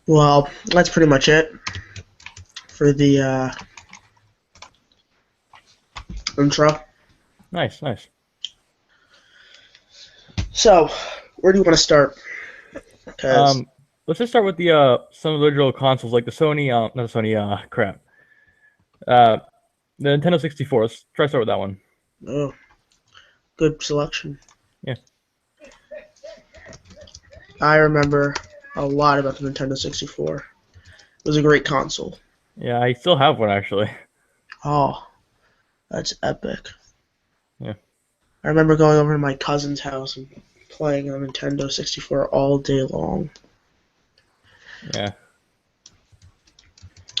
Well, that's pretty much it for the intro. Nice, nice. So, where do you want to start? Because Um, let's just start with the some of the original consoles, like the Sony, not the Sony, crap, uh, the Nintendo 64. Let's try to start with that one. oh, good selection. Yeah, I remember a lot about the Nintendo 64. It was a great console. yeah, I still have one actually. Oh, that's epic. Yeah, I remember going over to my cousin's house and playing on Nintendo 64 all day long. yeah.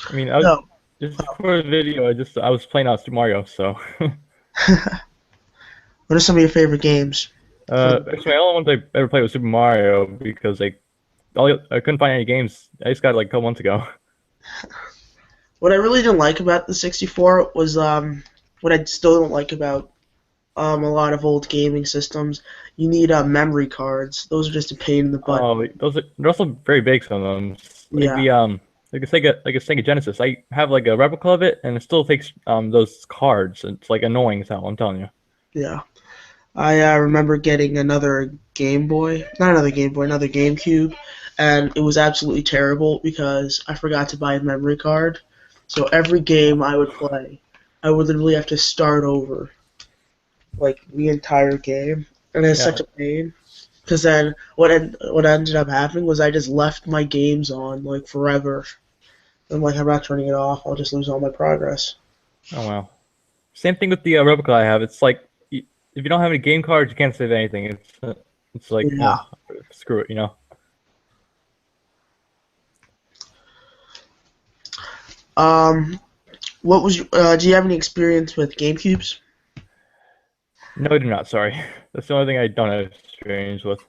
I mean, I was So, just for the video. I was playing out Super Mario, so. what are some of your favorite games? Actually, the only ones I ever played was Super Mario because I couldn't find any games. I just got it like a couple months ago. What I really didn't like about the 64 was what I still don't like about a lot of old gaming systems. You need memory cards. Those are just a pain in the butt. Oh, they're also very big. Some of them, like Yeah, like a Sega Genesis. I have like a replica of it, and it still takes those cards. It's like annoying as hell. I'm telling you. yeah. I remember getting another Game Boy, not another Game Boy, another GameCube, and it was absolutely terrible because I forgot to buy a memory card. So every game I would play, I would literally have to start over, like the entire game, and it's such Yeah. a pain. Because then what ended up happening was I just left my games on like forever. I'm like, I'm not turning it off. I'll just lose all my progress. Oh wow. Same thing with the replica I have. It's like if you don't have any game cards, you can't save anything. It's like Yeah. well, screw it, you know. Um. What was? Do you have any experience with GameCubes? No, I do not. Sorry, that's the only thing I don't have experience with.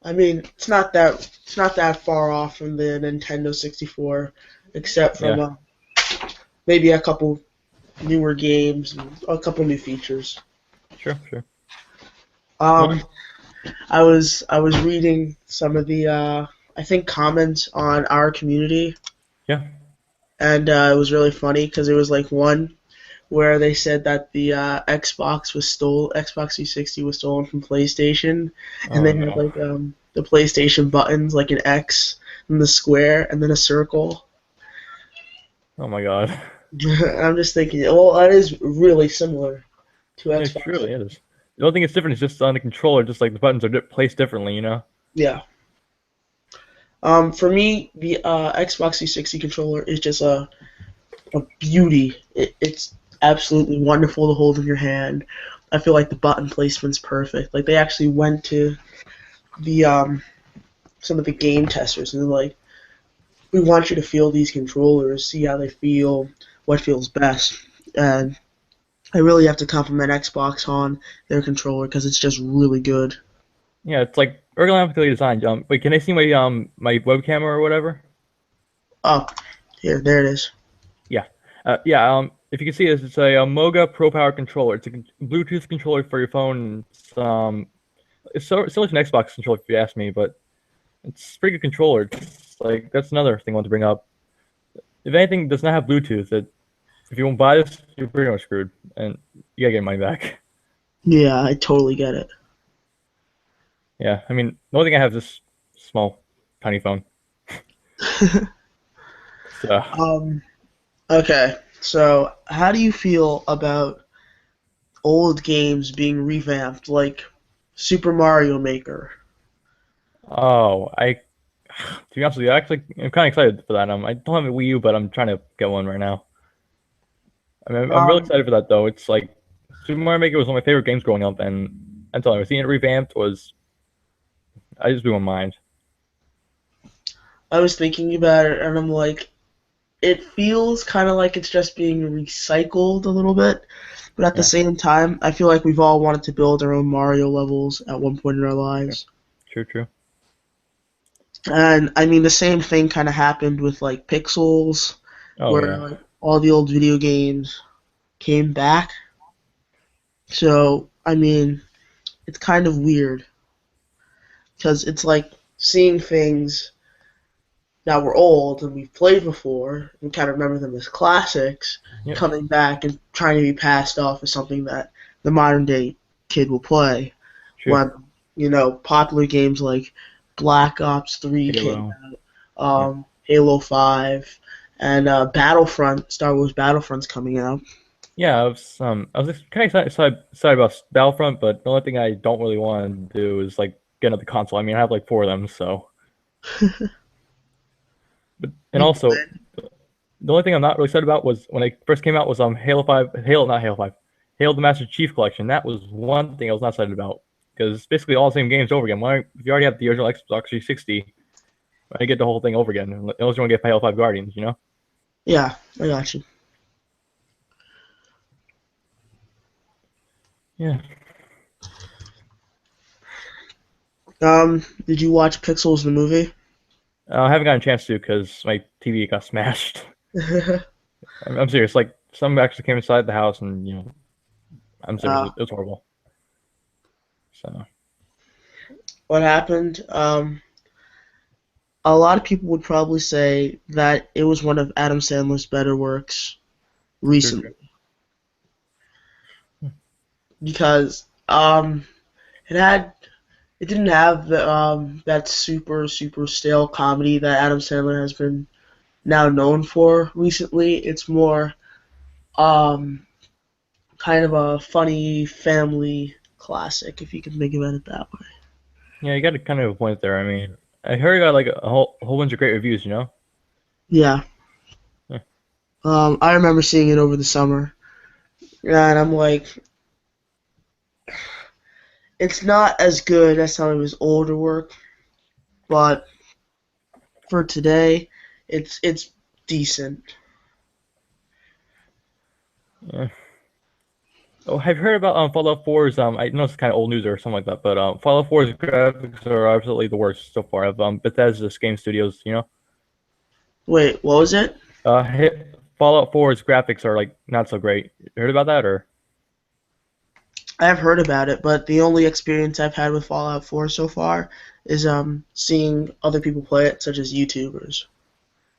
I mean, it's not that far off from the Nintendo 64, except from Yeah, maybe a couple newer games and a couple new features. sure, sure. Well, Um, I was reading some of the I think comments on our community, yeah. and it was really funny because it was like one where they said that the Xbox 360 was stolen from PlayStation, and Oh they had no. like the PlayStation buttons like an X and the square and then a circle. Oh my God. I'm just thinking, well, that is really similar to Yeah, Xbox. truly it is. The only thing that's different is just on the controller, just like the buttons are placed differently, you know? Yeah. For me, the Xbox 360 controller is just a beauty. It's absolutely wonderful to hold in your hand. I feel like the button placement's perfect. Like they actually went to the some of the game testers and they're like, we want you to feel these controllers, see how they feel, what feels best. And I really have to compliment Xbox on their controller because it's just really good. Yeah, it's like ergonomically designed. Wait, can I see my webcam or whatever? Oh, here, there it is. Yeah. Yeah. If you can see this, it's a Moga Pro Power controller. It's a Bluetooth controller for your phone. It's similar to an Xbox controller, if you ask me, but it's a pretty good controller. It's like that's another thing I want to bring up. If anything does not have Bluetooth, if you won't buy this, you're pretty much screwed, and you gotta get your money back. Yeah, I totally get it. Yeah, I mean, the only thing I have is this small, tiny phone. So, um, okay, so how do you feel about old games being revamped, like Super Mario Maker? to be honest with you, I'm kind of excited for that. I don't have a Wii U, but I'm trying to get one right now. I mean, I'm really Um, excited for that though. It's like Super Mario Maker was one of my favorite games growing up, and until I was seeing it revamped was I just blew my mind. I was thinking about it, and I'm like, it feels kind of like it's just being recycled a little bit, but at the Yeah, same time, I feel like we've all wanted to build our own Mario levels at one point in our true, lives. true, true. And I mean, the same thing kind of happened with like Pixels, Oh where yeah, like all the old video games came back. So, I mean, it's kind of weird because it's like seeing things. that were old and we've played before and kind of remember them as classics Yep, coming back and trying to be passed off as something that the modern day kid will play true. when, popular games like Black Ops 3 came Halo. out, Yeah. Halo 5, and Battlefront, Star Wars Battlefront's coming out. Yeah, I was kind of excited about Battlefront, but the only thing I don't really want to do is like get another console. I mean, I have like four of them, so. But and You also, played? the only thing I'm not really excited about was when it first came out was Halo 5, Halo not Halo 5, Halo the Master Chief Collection. That was one thing I was not excited about because it's basically all the same games over again. Why, if you already have the original Xbox 360, why get the whole thing over again? Unless you want to get Halo 5 Guardians, you know? Yeah, I got you. Yeah. Did you watch Pixels the movie? I haven't gotten a chance to because my TV got smashed. I'm serious. Like some actually came inside the house, and I'm serious. uh, It was horrible. So what happened? A lot of people would probably say that it was one of Adam Sandler's better works true, true. recently because it had it didn't have that super stale comedy that Adam Sandler has been now known for recently. It's more um kind of a funny family classic, if you can think about it that way. Yeah, you got to kind of a point there. I mean, I heard you got like a whole bunch of great reviews. You know? Yeah. Yeah. I remember seeing it over the summer, and I'm like, it's not as good as some of his older work, but for today, it's decent. Yeah. Oh, have you heard about Fallout 4's? I know it's kind of old news or something like that, but Fallout 4's graphics are absolutely the worst so far. Of Bethesda's game studios, you know. Wait, what was it? Fallout 4's graphics are like not so great. You heard about that or? I've heard about it, but the only experience I've had with Fallout 4 so far is seeing other people play it, such as YouTubers.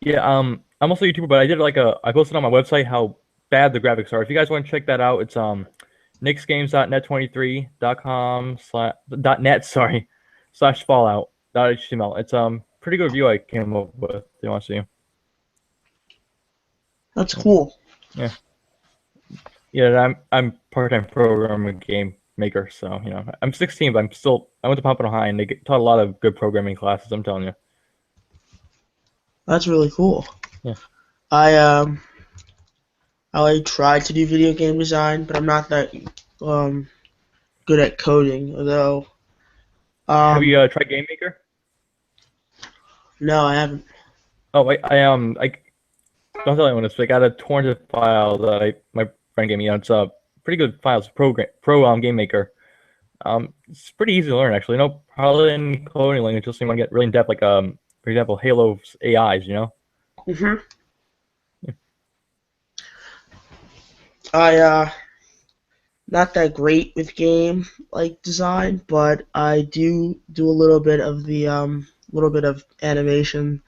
Yeah, I'm also a YouTuber, but I posted on my website how bad the graphics are. If you guys want to check that out, it's nixgames.net23.com .net, sorry, slash Fallout .html. It's pretty good review I came up with. If you want to see? That's cool. Yeah, yeah. I'm part-time programmer game maker, so I'm 16, but I went to Pompano High, and taught a lot of good programming classes. I'm telling you. That's really cool. Yeah. I tried to do video game design, but I'm not that um good at coding. Although Have um you tried Game Maker? no, I haven't. Oh, I don't tell anyone this, but I got a torrent file that my friend gave me. It's a pretty good files pro game maker. It's pretty easy to learn actually. No probably in coding language, just so you want to get really in depth, like for example, Halo's AIs. You know. hmm I not that great with game like design, but I do a little bit of animation,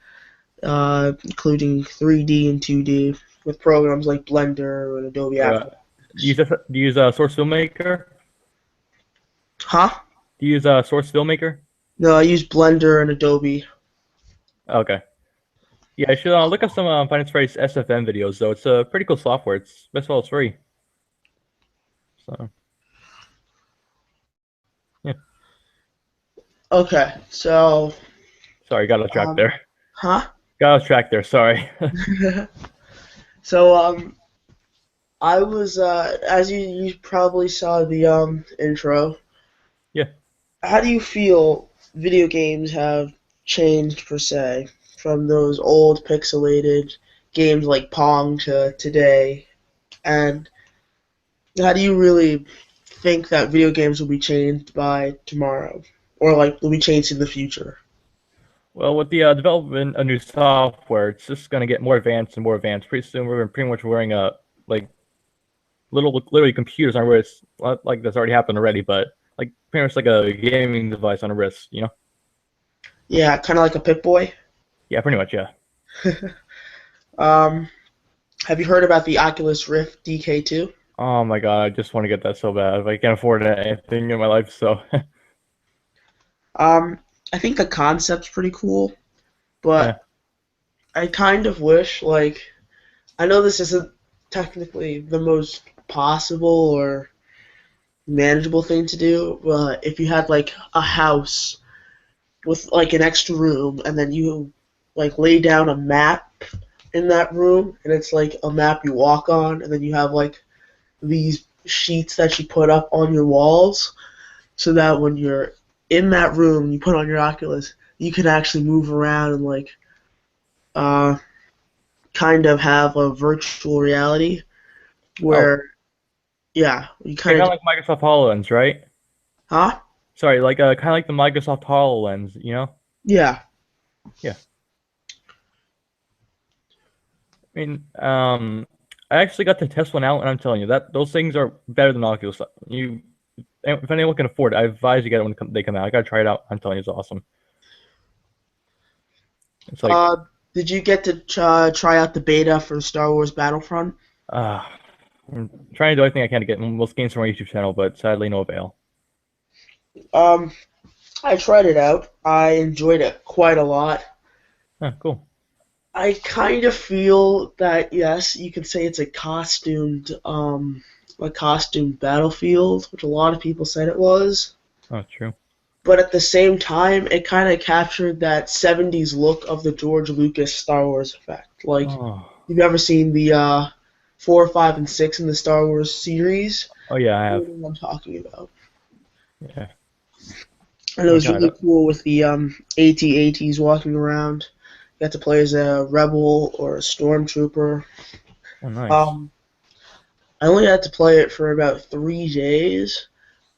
including 3D and 2D with programs like Blender and Adobe Uh, After do you Effects. use Source Filmmaker? Huh? Do you use Source Filmmaker? No, I use Blender and Adobe. Okay. Yeah, I should look up some Finance Phrase SFM videos though. It's a pretty cool software. It's best of all, it's free. So yeah. Okay, so Sorry, got off track um, there. huh? Got off track there. Sorry. So I was as you probably saw the intro. Yeah. How do you feel video games have changed per se from those old pixelated games like Pong to today? And how do you really think that video games will be changed by tomorrow? Or like will be changed in the future? Well, with the development of new software, it's just going to get more advanced and more advanced. Pretty soon, we're pretty much wearing like literally computers on our wrists. Like that's already happened already, but like pretty much like a gaming device on a wrist. You know? Yeah, kind of like a Pip Boy. Yeah, pretty much. Yeah. Um, have you heard about the Oculus Rift DK2? Oh my god, I just want to get that so bad. I can't afford anything in my life, so Um, I think the concept's pretty cool, yeah. but I kind of wish, like, I know this isn't technically the most possible or manageable thing to do, but if you had like a house with like an extra room and then you like lay down a map in that room and it's like a map you walk on and then you have like these sheets that you put up on your walls so that when you're in that room you put on your Oculus you can actually move around and like uh kind of have a virtual reality Oh, where yeah you yeah, kind kind of of like Microsoft HoloLens, right? huh Sorry, like kind of like the Microsoft HoloLens, you know? yeah Yeah. I mean, I actually got to test one out, and I'm telling you that those things are better than Oculus. If anyone can afford it, I advise you get it when they come out. I gotta try it out. I'm telling you, it's awesome. It's like, uh did you get to try out the beta for Star Wars Battlefront? uh, I'm trying to do everything I can to get most games from my YouTube channel, but sadly, no avail. um I tried it out. I enjoyed it quite a lot. Cool. I kind of feel that yes, you could say it's a costumed battlefield, which a lot of people said it was. Oh, true. But at the same time, it kind of captured that 70s look of the George Lucas Star Wars effect. Like, Oh, you've ever seen the 4, 5, and 6 in the Star Wars series? oh yeah, I You have. know what I'm talking about. Yeah. And it Oh was God. really cool with the AT-ATs walking around. You got to play as a rebel or a stormtrooper. Oh, nice. Um, I only had to play it for about 3 days,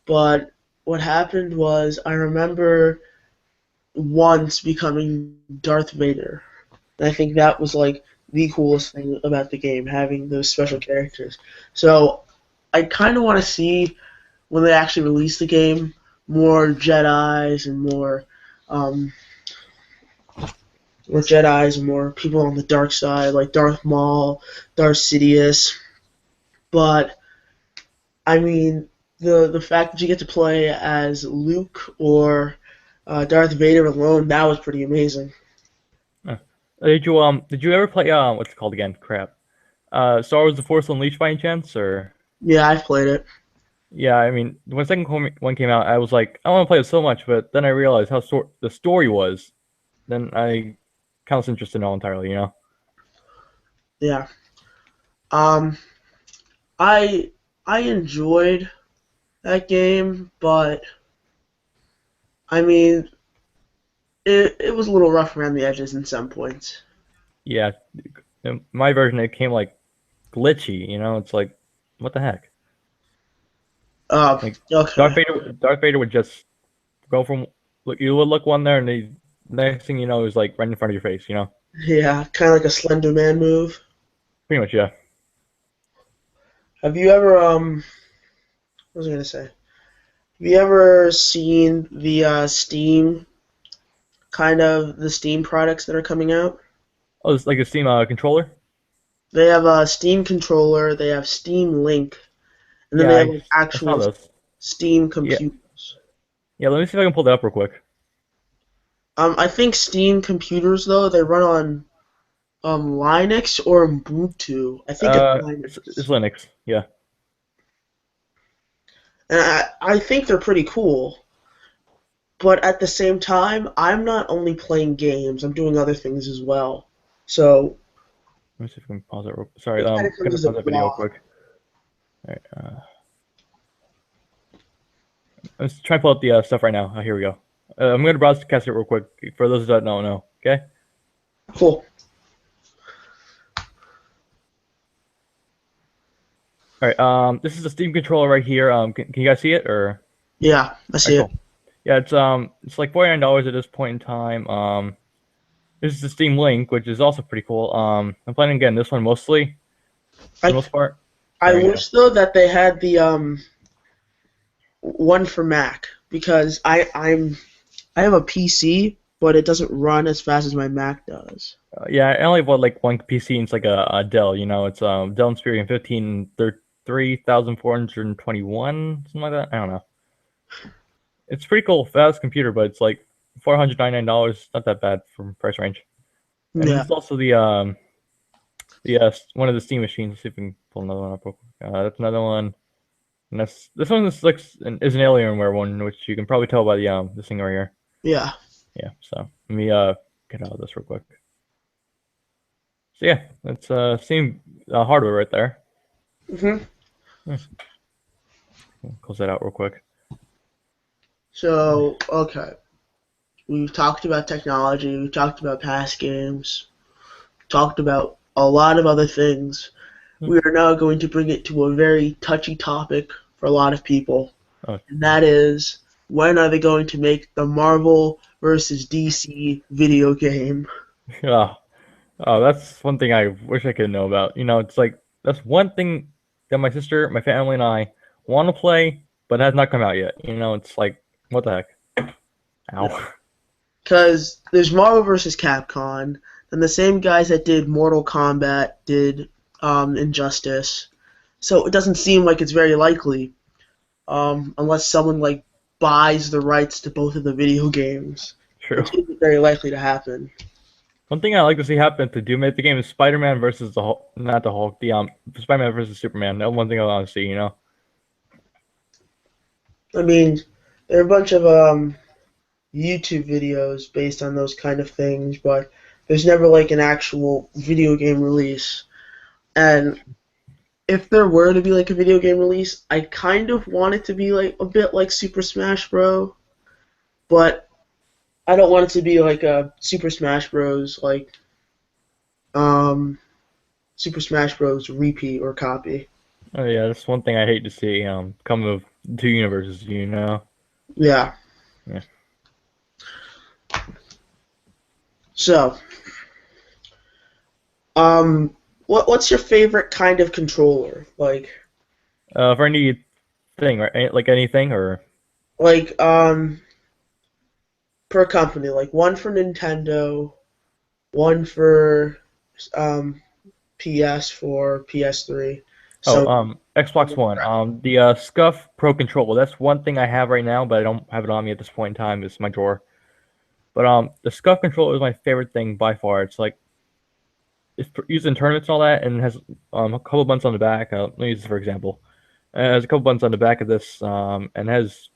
but what happened was I remember once becoming Darth Vader. And I think that was like the coolest thing about the game, having those special characters. So I kind of want to see when they actually release the game more Jedi's and um, more Jedi's and more people on the dark side, like Darth Maul, Darth Sidious. But I mean, the fact that you get to play as Luke or Darth Vader alone, that was pretty amazing. Uh, did you ever play what's it called again? Crap. Star Wars: The Force Unleashed by any chance, or? Yeah, I've played it. Yeah, I mean, when the one came out, I was like, I want to play it so much, but then I realized how the story was. Then I kind of lost interest in it all entirely, you know? Yeah. Um, I I enjoyed that game, but I mean, it was a little rough around the edges in some points. Yeah, in my version, it came like glitchy, you know? It's like, what the heck? Uh, Like, okay. Darth Vader would just go from, look, you would look one there, and the next thing you know is like right in front of your face, you know? Yeah, kind of like a Slender Man move. Pretty much, yeah. Have you ever what was I gonna say? Have you ever seen the the Steam products that are coming out? Oh, it's like a Steam controller? They have a Steam controller, they have Steam Link, and then Yeah, they have like I saw actual those. Steam Yeah, computers. yeah, let me see if I can pull that up real quick. I think Steam computers though they run on Linux or Ubuntu. I think it's It's Linux, Linux, yeah. and I think they're pretty cool. But at the same time, I'm not only playing games; I'm doing other things as well. So Let me see if I can pause it. Sorry, it kind of comes gonna as a pause that video real blog. quick. All right, let's try and pull up the stuff right now. Here we go. I'm gonna browse the cassette real quick for those that don't know. Okay. Cool. All right. This is the Steam controller right here. Can you guys see it or? Yeah, I All right, see it. cool. Yeah, it's like $49 at this point in time. This is the Steam Link, which is also pretty cool. I'm planning again this one mostly for the I most part. I Sorry, yeah. wish though that they had the one for Mac because I have a PC but it doesn't run as fast as my Mac does. Yeah, I only bought like one PC, and it's like a Dell. You know, it's Dell Inspiron 15 3421, something like that. I don't know. It's pretty cool, fast computer, but it's like $499. Not that bad from price range. And Yeah, this is also the one of the Steam machines. Let's see if we can pull another one up real quick. That's another one. And this one is like is an Alienware one, which you can probably tell by the this thing right here. yeah. Yeah. So let me get out of this real quick. So yeah, that's Steam hardware right there. hmm Hmm. Close that out real quick. So, okay. We've talked about technology, we've talked about past games, talked about a lot of other things. Hmm. We are now going to bring it to a very touchy topic for a lot of people, Oh, and that is when are they going to make the Marvel versus DC video game? yeah. Oh, that's one thing I wish I could know about. You know, it's like that's one thing that my sister, my family, and I want to play, but has not come out yet. You know, it's like what the heck? Ow. Because there's Marvel versus Capcom, and the same guys that did Mortal Kombat did Injustice. So it doesn't seem like it's very likely, unless someone like buys the rights to both of the video games, True. which isn't very likely to happen. One thing I like to see happen to do make the game is Spider-Man versus the Hulk, not the Hulk, the Spider-Man versus Superman. That's one thing I want to see. You know. I mean, there are a bunch of YouTube videos based on those kind of things, but there's never like an actual video game release. And if there were to be like a video game release, I kind of want it to be like a bit like Super Smash Bros. But I don't want it to be like a Super Smash Bros. Like um, Super Smash Bros. Repeat or copy. Oh yeah, that's one thing I hate to see. Come of two universes. You know. Yeah. Yeah. So, um, what's your favorite kind of controller? For any thing, right? Like anything, or Like per company, like one for Nintendo, one for um PS4, PS3. oh, So Xbox One. The Scuff Pro controller. That's one thing I have right now, but I don't have it on me at this point in time. It's my drawer. But the Scuff controller is my favorite thing by far. It's like it's used in tournaments and all that, and has a couple buttons on the back. Let me use this for example. It has a couple buttons on the back of this, and has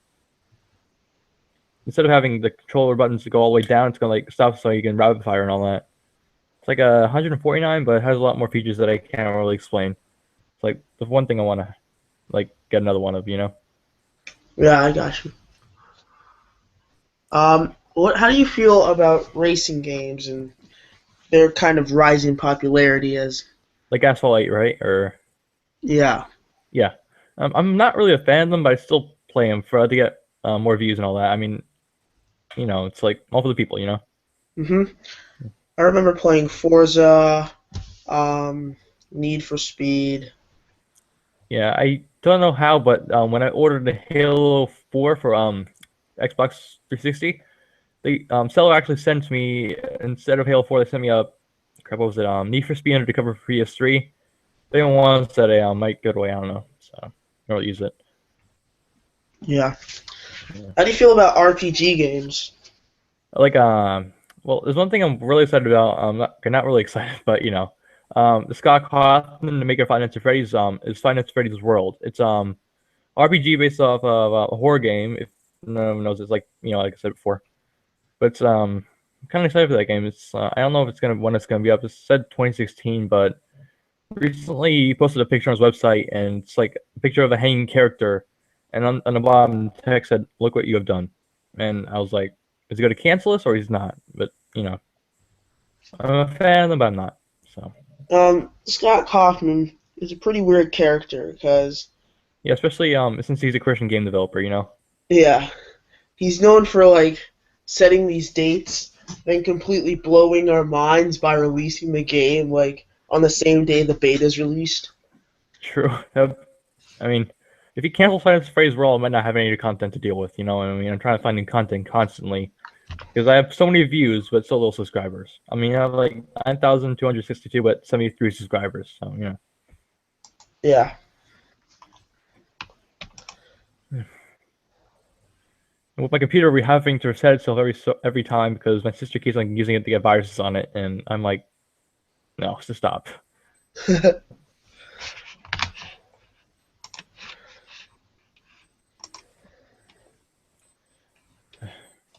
instead of having the controller buttons to go all the way down, it's gonna like stop so you can rapid fire and all that. It's like 149, but it has a lot more features that I can't really explain. It's like the one thing I want to like get another one of, you know. yeah, I got you. How do you feel about racing games and their kind of rising popularity as Like Asphalt 8, right? Or yeah. yeah, I'm not really a fan of them, but I still play them for to get more views and all that. I mean, you know, it's like all for the people, you know. hmm I remember playing Forza, Need for Speed. Yeah, I don't know how, but when I ordered the Halo 4 for Xbox 360, the seller actually sent me instead of Halo 4, they sent me a crap. What was it? Need for Speed Undercover for PS3. They ones that I might go away. I don't know, so I don't really use it. Yeah. Yeah. How do you feel about RPG games? Like well, there's one thing I'm really excited about. I'm not really excited, but you know, the Scott Cawthon, the maker of Five Nights at Freddy's, is Five Nights at Freddy's World. It's RPG based off of a horror game. If no one knows, it's like you know, like I said before. But it's I'm kind of excited for that game. It's I don't know if it's gonna when it's gonna be up. It said 2016, but recently he posted a picture on his website, and it's like a picture of a hanging character, and on the bottom text said, "Look what you have done." And I was like, "Is he going to cancel this or he's not?" But you know, I'm a fan of them, but I'm not. So Scott Kaufman is a pretty weird character because yeah, especially since he's a Christian game developer, you know. yeah, he's known for like setting these dates, then completely blowing our minds by releasing the game like on the same day the beta is released. True. I mean, if he cancels Final Phrase World, I might not have any content to deal with. You know, I mean, I'm trying to find new content constantly. Because I have so many views, but so little subscribers. I mean, I have like 9,262, but 73 subscribers. So, you know. Yeah. And with my computer, we're having to reset itself every time because my sister keeps on using it to get viruses on it, and I'm like, no, just stop.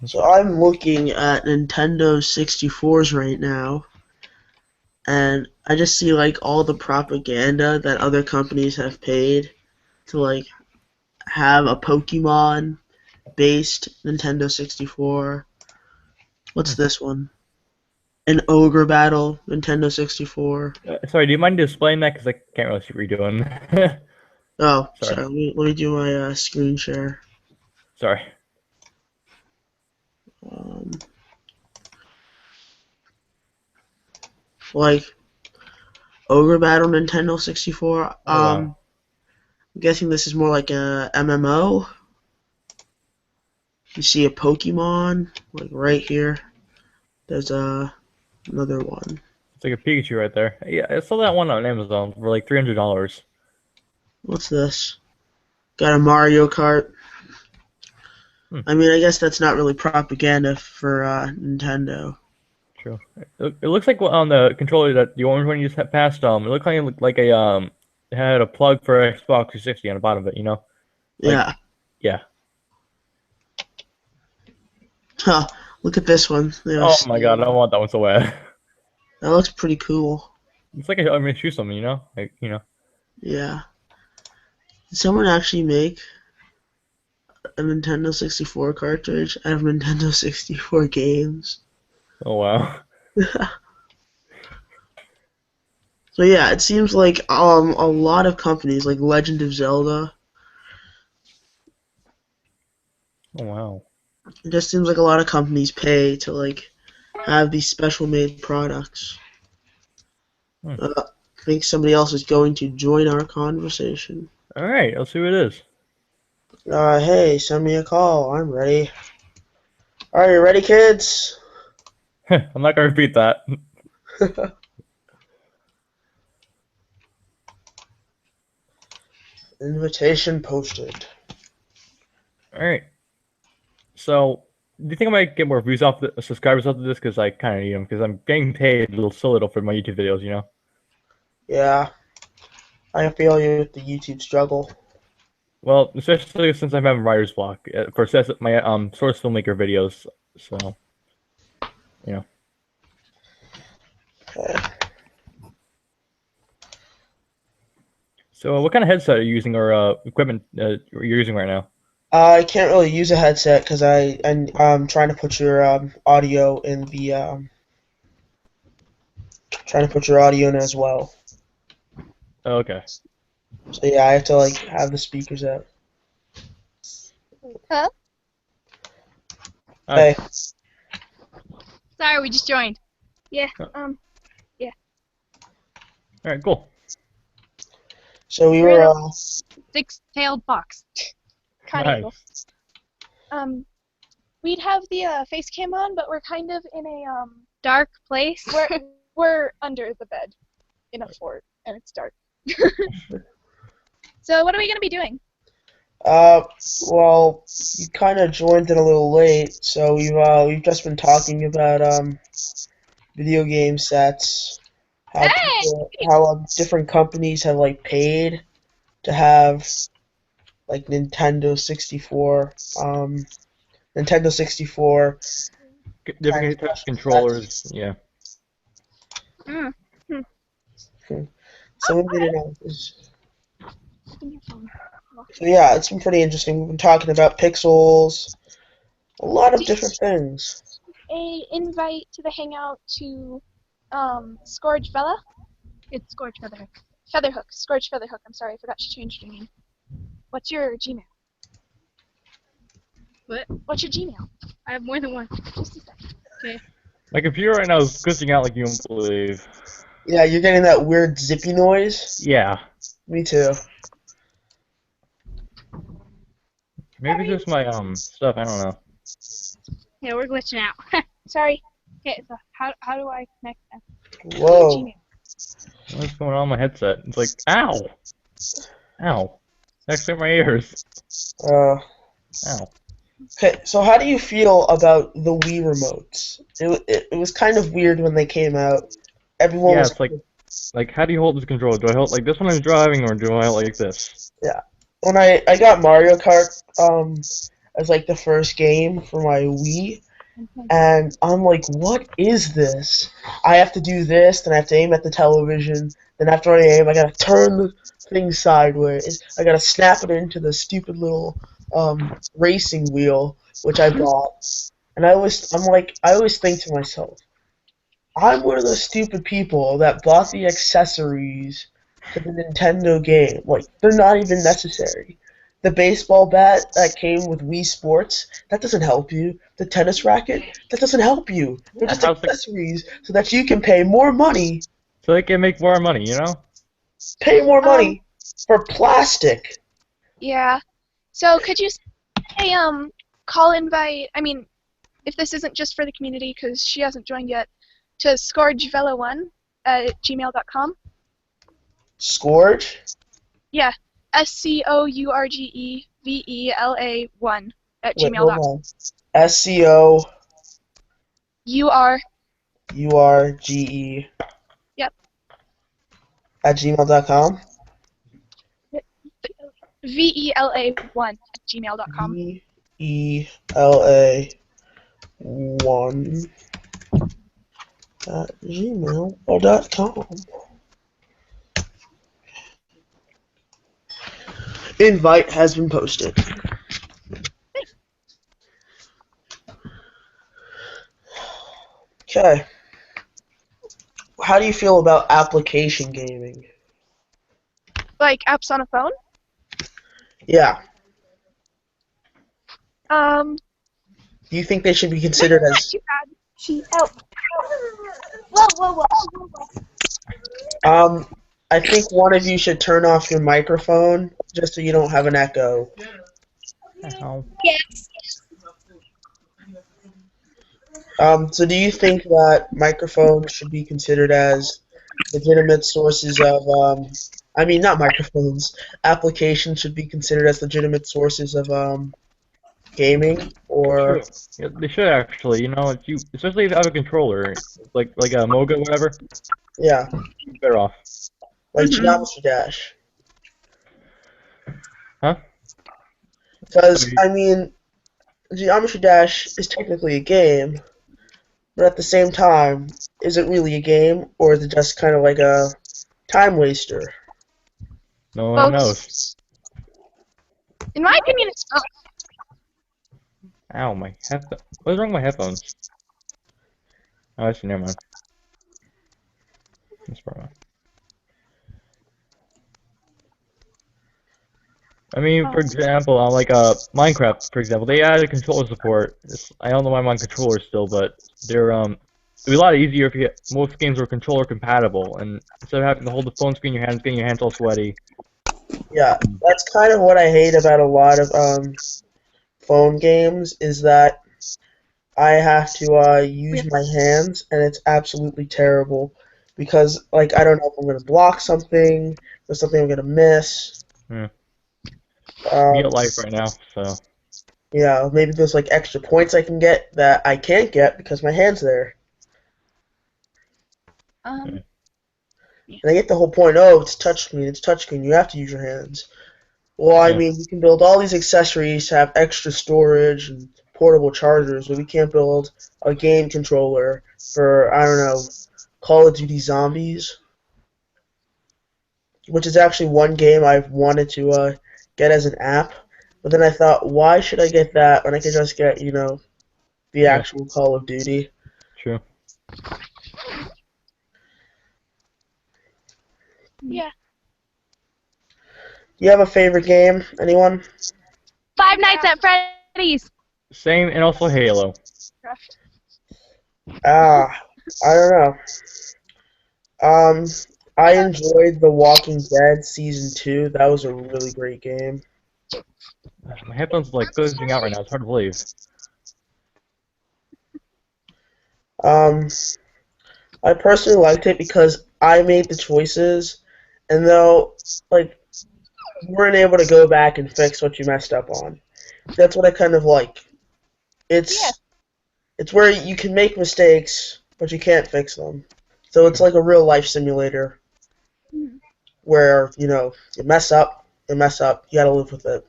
So I'm looking at Nintendo 64s right now, and I just see like all the propaganda that other companies have paid to like have a Pokemon based Nintendo 64. What's this one? An Ogre Battle Nintendo 64. Sorry, do you mind displaying that? Because I can't really see what you're doing. Oh, Sorry. sorry. Let me do my screen share. Sorry. Um, like Ogre Battle Nintendo 64. Oh, wow. I'm guessing this is more like a MMO. You see a Pokemon like right here. There's another one. It's like a Pikachu right there. Yeah, I saw that one on Amazon for like $300. What's this? Got a Mario Kart. I mean, I guess that's not really propaganda for Nintendo. True. It looks like on the controller that the orange one you just passed, it looked like a it had a plug for Xbox 360 on the bottom of it, you know? Like, Yeah. yeah. Huh. Look at this one. Oh my god, I want that one so bad. That looks pretty cool. It's like I'm gonna shoot something, you know? Like, you know. Yeah. Did someone actually make a Nintendo 64 cartridge out of Nintendo 64 games? Oh wow. So yeah, it seems like a lot of companies like Legend of Zelda. Oh wow. It just seems like a lot of companies pay to like have these special made products. Hmm. I think somebody else is going to join our conversation. Alright, let's see what it is. Hey, send me a call. I'm ready. Are you ready, kids? I'm not gonna repeat that. Invitation posted. Alright. So, do you think I might get more views off the subscribers off of this? Because I kind of need them. Because I'm getting paid so little for my YouTube videos, you know? Yeah, I feel you with the YouTube struggle. Well, especially since I'm having writer's block for my source filmmaker videos. So, you know. Okay. So, what kind of headset are you using or equipment you're using right now? I can't really use a headset because I'm trying to put your audio in the trying to put your audio in as well. Oh, okay. So yeah, I have to like have the speakers out. Hello? Hey, Sorry, we just joined. Yeah, All right, cool. so we We're were in a six-tailed fox. Kind of cool. Nice. We'd have the face cam on, but we're kind of in a dark place. We're under the bed in a fort, and it's dark. So what are we gonna be doing? well, you kind of joined it a little late, so we've just been talking about video game sets, how Hey! how different companies have like paid to have like Nintendo 64 Different types of controllers. Yeah. Mm. Someone made it out. So yeah, it's been pretty interesting. We've been talking about pixels, a lot of different things. A invite to the hangout to Scourge Bella. It's Scourge Featherhook. Featherhook. Scourge Featherhook. I'm sorry, I forgot she changed her name. What's your Gmail? What? What's your Gmail? I have more than one. Just a second. Okay. My computer right now is glitching out like you won't believe. Yeah, you're getting that weird zippy noise? Yeah. Me too. Maybe just my stuff. I don't know. Yeah, we're glitching out. Sorry. Okay, so how do I connect them? Whoa. Gmail. What's going on with my headset? It's like, ow! Ow. Actually, my ears. Uh, Ow. okay, so how do you feel about the Wii remotes? It was kind of weird when they came out. Everyone Yeah, was it's like, how do you hold this controller? Do I hold like this when I'm driving, or do I hold like this? yeah. When I got Mario Kart as like the first game for my Wii, and I'm like, what is this? I have to do this, then I have to aim at the television, then after I aim, I gotta turn the thing sideways. I gotta snap it into the stupid little racing wheel, which I bought. And I always think to myself, I'm one of those stupid people that bought the accessories to the Nintendo game. Like, they're not even necessary. The baseball bat that came with Wii Sports, that doesn't help you. The tennis racket, that doesn't help you. They're just How's the- accessories so that you can pay more money. So they can make more money, you know? Pay more money for plastic. Yeah. So could you say call invite? I mean, if this isn't just for the community because she hasn't joined yet, to scourgevela1 at gmail.com. Scourge? Yeah. SCOURGEVELA1 at Wait, hold gmail.com. on. SCOURGE Yep. at gmail.com. VELA1 at gmail.com. VELA1 at gmail.com. Invite has been posted. Okay. How do you feel about application gaming? Like apps on a phone? Yeah. Um, Do you think they should be considered not as... too bad. Whoa. I think one of you should turn off your microphone just so you don't have an echo. Ow. So do you think that microphones should be considered as legitimate sources of, I mean, not microphones, applications should be considered as legitimate sources of, gaming, or... True. Yeah, they should actually, you know, if you, especially if you have a controller, like a Moga or whatever, Yeah, you're better off. like Geometry Dash. Huh? Because, I mean, Geometry Dash is technically a game, but at the same time, is it really a game, or is it just kind of like a time waster? No one Both. knows. In my opinion, it's both. Ow, my headphones. What's wrong with my headphones? Oh, actually, never mind. That's probably. I mean, for example, on like Minecraft, for example, they added controller support. I don't know why I'm on controller still, but they're it'd be a lot easier if most games were controller compatible, and instead of having to hold the phone screen in your hands, getting your hands all sweaty. Yeah, that's kind of what I hate about a lot of phone games, is that I have to use my hands, and it's absolutely terrible. Because, like, I don't know if I'm going to block something, or something I'm going to miss. Yeah. Um, Me at life right now, so. Yeah, maybe there's like extra points I can get that I can't get because my hand's there. Um, And I get the whole point, oh, it's touchscreen, you have to use your hands. Well, I Yeah. mean, you can build all these accessories to have extra storage and portable chargers, but we can't build a game controller for, I don't know, Call of Duty Zombies, which is actually one game I've wanted to get as an app. But then I thought, why should I get that when I could just get, you know, the Yeah. actual Call of Duty? True. yeah. Do you have a favorite game? Anyone? Five Nights at Freddy's. Same, and also Halo. I don't know. I enjoyed The Walking Dead Season 2. That was a really great game. My headphones are like glitching out right now. It's hard to believe. Um, I personally liked it because I made the choices, and though like you weren't able to go back and fix what you messed up on. That's what I kind of like. Yeah. It's where you can make mistakes, but you can't fix them. So it's like a real life simulator Mhm. where you mess up, you gotta live with it.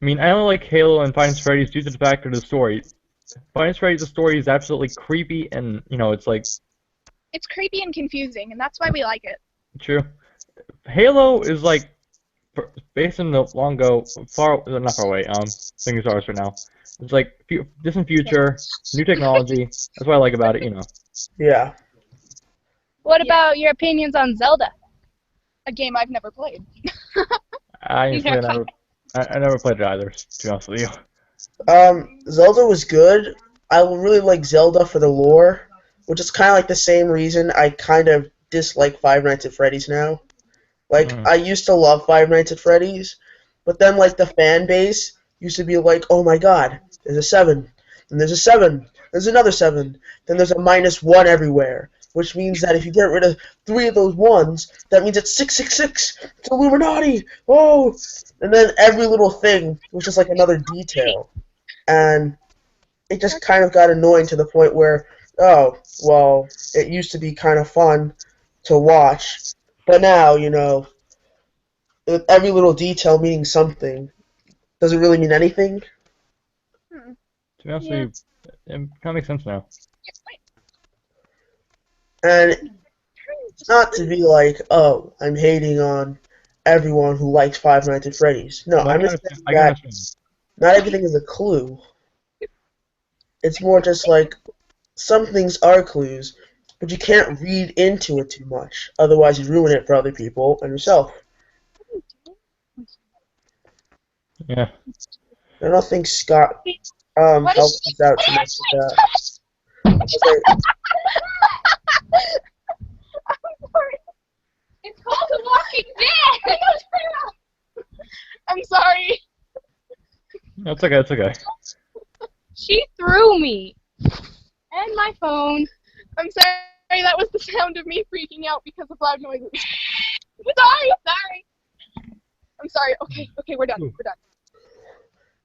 I mean, I only like Halo and Five Nights at Freddy's due to the fact of the story. Five Nights at Freddy's, the story is absolutely creepy, and it's like It's creepy and confusing, and that's why we like it. true. Halo is like based in the long ago, not far away. Things are right now. It's like distant future, new technology. That's what I like about it. Yeah. What Yeah. about your opinions on Zelda? A game I've never played. I never played it either. To be honest with you. Zelda was good. I really like Zelda for the lore, which is kind of like the same reason I kind of dislike Five Nights at Freddy's now. Like, Mm. I used to love Five Nights at Freddy's, but then, like, the fan base used to be like, oh my god, there's a 7, and there's a 7, there's another 7, then there's a -1 everywhere, which means that if you get rid of 3 of those 1s, that means it's 666, it's Illuminati, oh! And then every little thing was just like another detail. And it just kind of got annoying to the point where, oh, well, it used to be kind of fun to watch, but now, with every little detail meaning something, does it really mean anything? Hmm. To be honest with you, it kind of makes sense now. And it's not to be like, oh, I'm hating on everyone who likes Five Nights at Freddy's. No, Well, I'm just saying I can that understand. not everything is a clue. It's more just like some things are clues, but you can't read into it too much. Otherwise, you ruin it for other people and yourself. Yeah. I don't think Scott What helped is us out too much with that. Okay, I'm sorry. It's called The Walking Dead! I'm sorry. That's okay. That's okay. She threw me. And my phone. I'm sorry. That was the sound of me freaking out because of loud noises. Sorry. I'm sorry. Okay, we're done. We're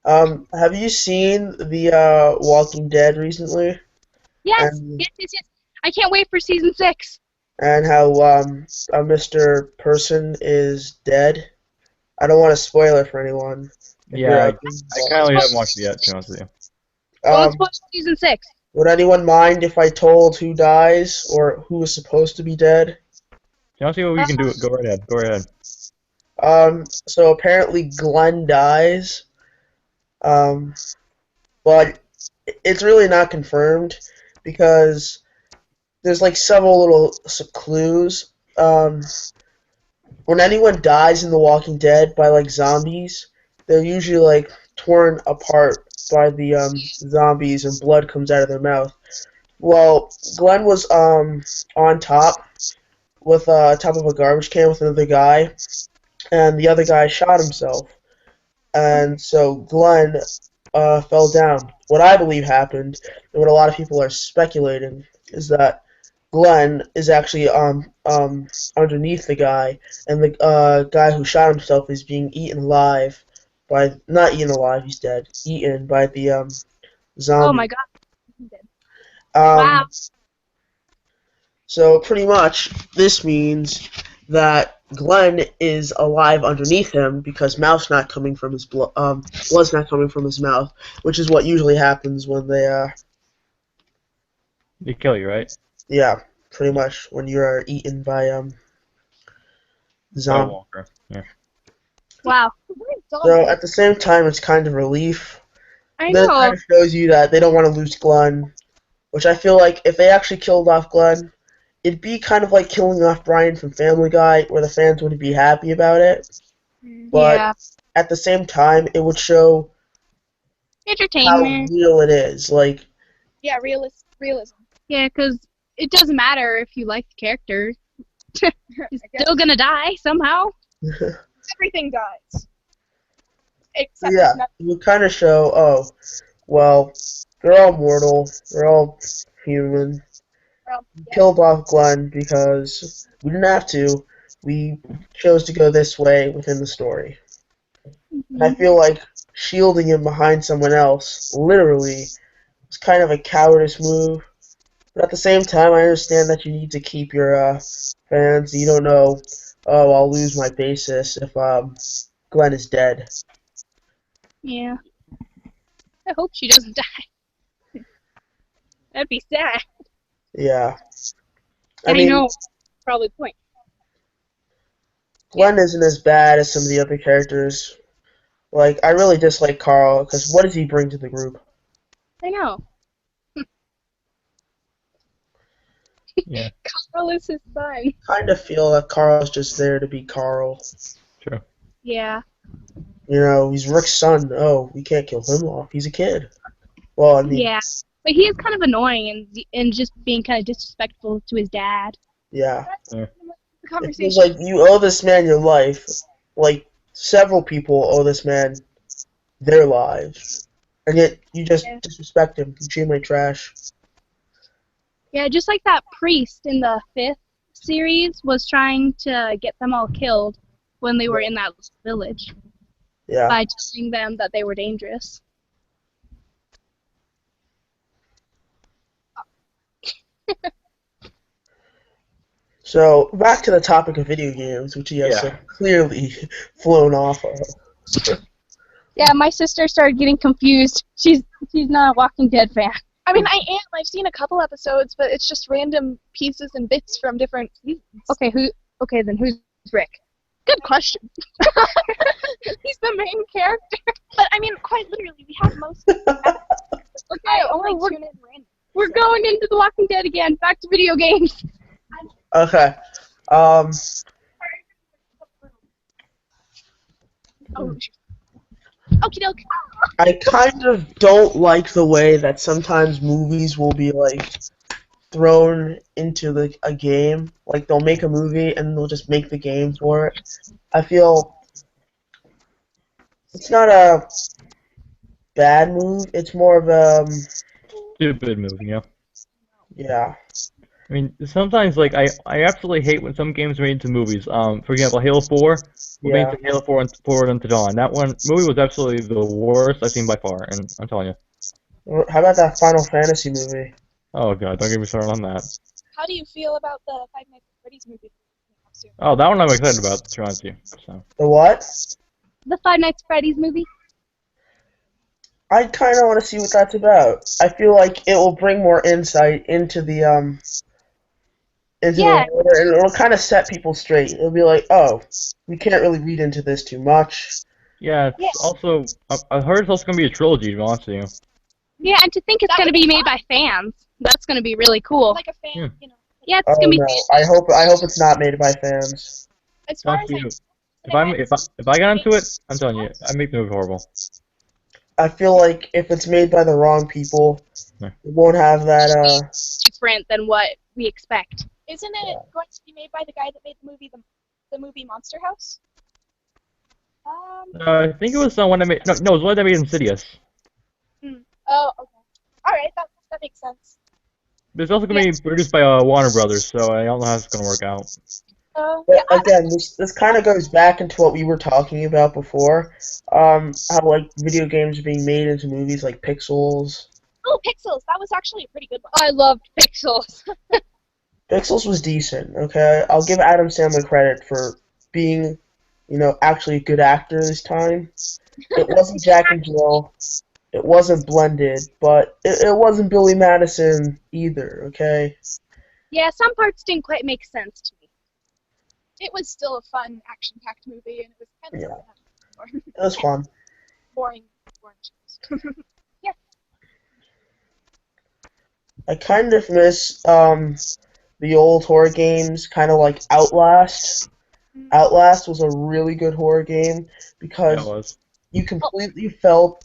done. Have you seen the Walking Dead recently? Yes, And yes. I can't wait for season 6. and how Mr. Person is dead? I don't want to spoil it for anyone. Yeah, I kind of haven't watched it yet. To be honest with you. Well, let's watch season 6. Would anyone mind if I told who dies or who is supposed to be dead? To be honest with you, what we can do? Go right ahead. Go right ahead. So apparently Glenn dies. But it's really not confirmed because there's like several little clues. When anyone dies in The Walking Dead by like zombies, they're usually like torn apart by the zombies and blood comes out of their mouth. Well, Glenn was on top with top of a garbage can with another guy, and the other guy shot himself, and so Glenn fell down. What I believe happened, and what a lot of people are speculating, is that Glenn is actually underneath the guy, and the guy who shot himself is being eaten alive by, not eaten alive, he's dead, eaten by the zombie. Oh my god. Um, Wow. So pretty much, this means that Glenn is alive underneath him because mouth's not coming from his blood's not coming from his mouth, which is what usually happens when They kill you, right? yeah, pretty much when you are eaten by zombie. Walker. Yeah. Wow. So at the same time, it's kind of relief. I That know. kind of shows you that they don't want to lose Glenn, which I feel like if they actually killed off Glenn, it'd be kind of like killing off Brian from Family Guy, where the fans wouldn't be happy about it. But Yeah. at the same time, it would show how Entertainment. real it is. Like, Yeah, realism. Yeah, because it doesn't matter if you like the character. He's I guess still gonna die somehow. everything dies. Except yeah, nothing. it would kind of show, oh, well, they're all mortal. They're all human. Well, Killed off Glenn because we didn't have to. We chose to go this way within the story. And I feel like shielding him behind someone else, literally, was kind of a cowardice move. But at the same time, I understand that you need to keep your fans. You don't know, oh, I'll lose my basis if Glenn is dead. Yeah. I hope she doesn't die. That'd be sad. Yeah. I know. Probably the point. Glenn isn't as bad as some of the other characters. Like, I really dislike Carl, because what does he bring to the group? I know. Yeah. Carl is his son. Kind of feel that Carl's just there to be Carl. True. Yeah. You know, he's Rick's son. Oh, we can't kill him off. He's a kid. Well, I mean, Yeah. But he is kind of annoying and just being kind of disrespectful to his dad. yeah. the It conversation. feels like you owe this man your life. Like, several people owe this man their lives. And yet, you just disrespect him. You treat him like trash. Yeah, just like that priest in the 5th series was trying to get them all killed when they were in that village Yeah. by telling them that they were dangerous. So, back to the topic of video games, which he has so clearly flown off of. Yeah, my sister started getting confused. She's not a Walking Dead fan. I mean, I am. I've seen a couple episodes, but it's just random pieces and bits from different seasons. Okay, then who's Rick? Good question. He's the main character. But I mean, quite literally, we have most of the episodes. I only tune in random. We're going into The Walking Dead again. Back to video games. Okay. Oh, okie doke. I kind of don't like the way that sometimes movies will be, like, thrown into a game. Like, they'll make a movie and they'll just make the game for it. I feel it's not a bad move. It's more of a Stupid movie, yeah. yeah. I mean, sometimes, like, I absolutely hate when some games are made into movies. For example, Halo 4 was made into Halo 4 and Forward Unto Dawn. That movie was absolutely the worst I've seen by far, and I'm telling you. How about that Final Fantasy movie? Oh god, don't get me started on that. How do you feel about the Five Nights at Freddy's movie? Oh, that one I'm excited about, to be honest with you. So. The what? The Five Nights at Freddy's movie. I kind of want to see what that's about. I feel like it will bring more insight into the the order, and it'll kind of set people straight. It'll be like, oh, we can't really read into this too much. Yeah, it's also I heard it's also gonna be a trilogy, to be honest with you. Yeah, and to think it's going to be made by fans. That's going to be really cool. Like a fan, you know. Yeah, it's Oh going to be. no, I hope it's not made by fans. As far Not as you. If I got into it, I'm telling you, I make the movie horrible. I feel like if it's made by the wrong people, it won't have that. Different than what we expect. Isn't it going to be made by the guy that made the movie Monster House? I think it was the one that made. No, it was one that made Insidious. Oh, okay. All right, that makes sense. But it's also going to be produced by Warner Brothers, so I don't know how it's going to work out. But again, this kind of goes back into what we were talking about before. How like video games are being made into movies, like Pixels. Oh, Pixels! That was actually a pretty good one. I loved Pixels. Pixels was decent. Okay, I'll give Adam Sandler credit for being, actually a good actor this time. It wasn't Jack and Jill. It wasn't Blended, but it wasn't Billy Madison either, okay? Yeah, some parts didn't quite make sense to me. It was still a fun, action-packed movie, and it was kind of It was fun. boring shows. Yeah. I kind of miss the old horror games, kind of like Outlast. Outlast was a really good horror game because you completely felt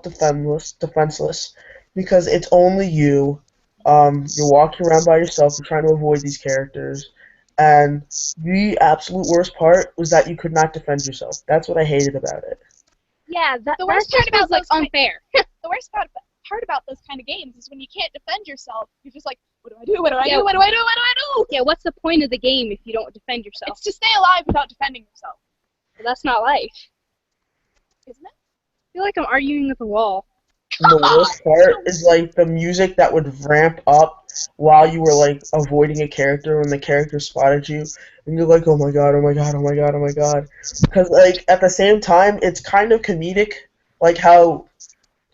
defenseless because it's only you. You're walking around by yourself and trying to avoid these characters. And the absolute worst part was that you could not defend yourself. That's what I hated about it. Yeah, that The worst just part was about like unfair. The worst part hard about those kind of games is when you can't defend yourself. You're just like, what do I do? What do I do? What do I do? What do I do? Yeah, what's the point of the game if you don't defend yourself? It's to stay alive without defending yourself, Well, that's not life. isn't it? I feel like I'm arguing with a wall. And the worst part is like the music that would ramp up while you were like avoiding a character when the character spotted you, and you're like, oh my god, oh my god, oh my god, oh my god. Because like at the same time, it's kind of comedic, like how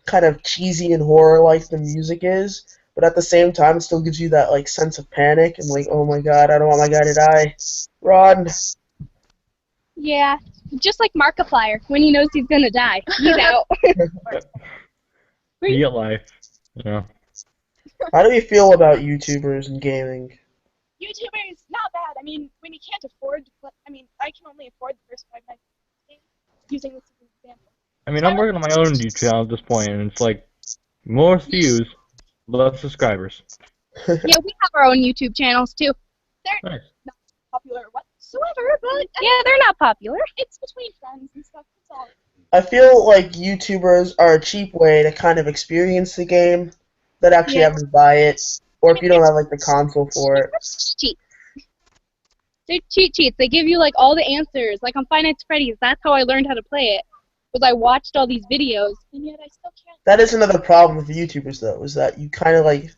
kind of cheesy and horror like the music is, but at the same time, it still gives you that like sense of panic and like, oh my god, I don't want my guy to die. Run. Yeah, just like Markiplier, when he knows he's gonna die, he's out. Real life. Yeah. How do you feel about YouTubers and gaming? YouTubers, not bad. I mean, when you can't afford to play, I mean, I can only afford the first 5 nights of the game, using this as an example. I mean, I'm working on my own YouTube channel at this point, and it's like more views, less subscribers. Yeah, we have our own YouTube channels too. They're Nice. not popular whatsoever, but Yeah, they're not popular. it's between friends and stuff. That's all. I feel like YouTubers are a cheap way to kind of experience the game that actually Yeah. have to buy it, or if you don't have like the console for it. Cheat. They're cheat sheets. They give you like all the answers. Like on Five Nights at Freddy's, that's how I learned how to play it. Was I watched all these videos. And yet I still can't. That is another problem with YouTubers though, is that you kind of like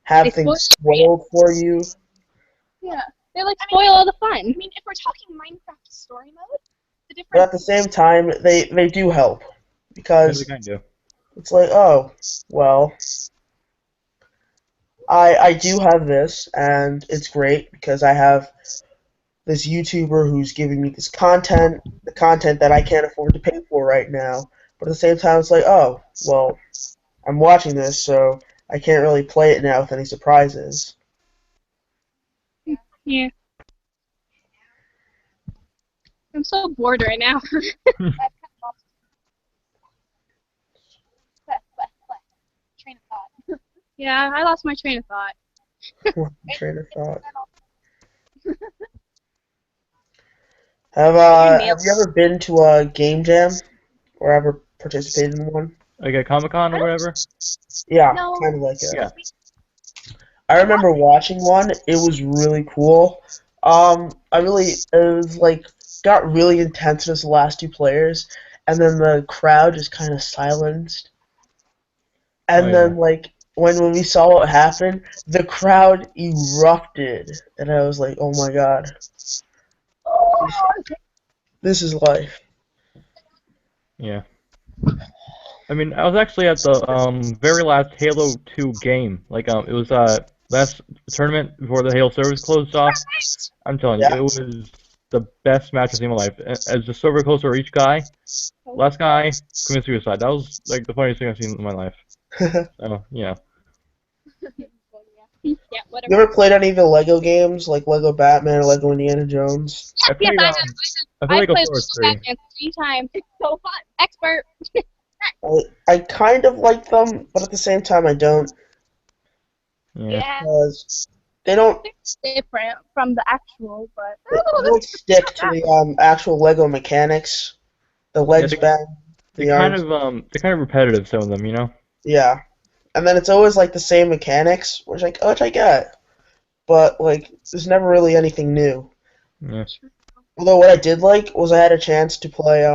have They things spoil spoiled for you. Yeah. They like spoil all the fun. I mean, if we're talking Minecraft story mode, the But at difference. the same time, they do help. Yeah, Because we kind of do. it's like, oh, well, I do have this, and it's great because I have this YouTuber who's giving me this content, the content that I can't afford to pay for right now. But at the same time, it's like, oh, well, I'm watching this, so I can't really play it now with any surprises. Yeah. I'm so bored right now. I've kind of lost train of thought. Yeah, I lost my train of thought. Train of thought. It's Have you ever been to a game jam or ever participated in one? Like at Comic-Con or whatever? Yeah, No. kind of like it. Yeah. I remember watching one. It was really cool. It was like got really intense with the last two players, and then the crowd just kind of silenced. And Oh, then yeah. like when we saw what happened, the crowd erupted, and I was like, oh my god, this is life. Yeah. I mean, I was actually at the very last Halo 2 game. Like it was last tournament before the Halo servers closed off. I'm telling you, Yeah. it was the best match I've seen in my life. As the server closed for each guy, last guy committed suicide. That was like the funniest thing I've seen in my life. So yeah. Yeah, You whatever. ever played any of the Lego games, like Lego Batman or Lego Indiana Jones? I Yes, played I I I played Lego played Force Lego 3. Batman 3 times. It's so fun. Expert. I kind of like them, but at the same time I don't, Yeah. because they don't Different from the actual, but they don't stick to the actual Lego mechanics. The legs they- bend, They're the kind arms, of repetitive, some of them, you know? yeah. And then it's always like the same mechanics, which I get, but like there's never really anything new. Yeah. Although what I did like was I had a chance to play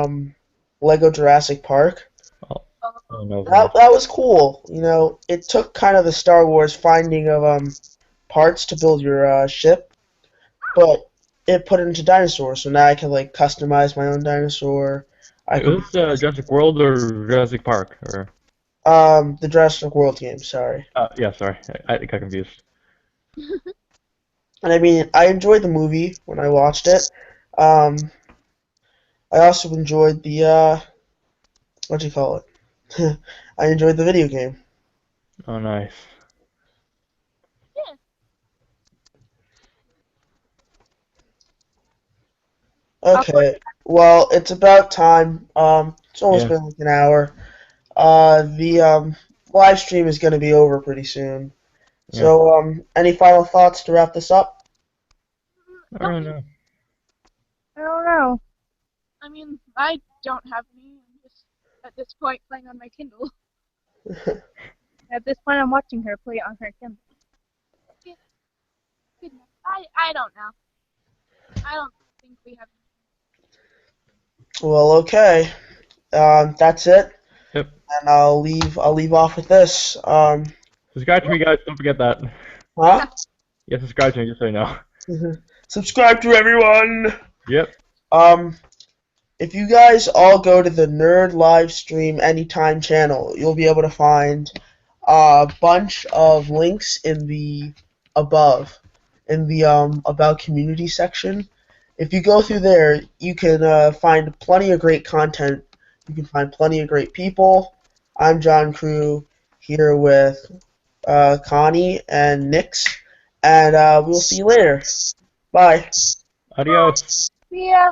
Lego Jurassic Park. Oh no. That was cool. You know, it took kind of the Star Wars finding of parts to build your ship, but it put it into dinosaurs. So now I can like customize my own dinosaur. I It could was Jurassic World or Jurassic Park or the Jurassic World game. Sorry. yeah, sorry, I got confused. And I mean, I enjoyed the movie when I watched it. I also enjoyed the what do you call it? I enjoyed the video game. Oh nice. Okay, well, it's about time. It's almost Yeah. been like an hour. The live stream is going to be over pretty soon. Yeah. So, any final thoughts to wrap this up? I don't know. I don't know. I mean, I don't have any. I'm just at this point playing on my Kindle. At this point, I'm watching her play on her Kindle. Goodness, I don't know. I don't think we have. Well, okay. That's it. Yep. And I'll leave off with this. Subscribe to me, guys. Don't forget that. Huh? Yeah, subscribe to me, just so you know. Subscribe to everyone. Yep. If you guys all go to the Nerd Livestream Anytime channel, you'll be able to find a bunch of links in the above, in the About Community section. If you go through there, you can find plenty of great content. You can find plenty of great people. I'm John Crew here with Connie and Nix, and we'll see you later. Bye. Adios. See ya.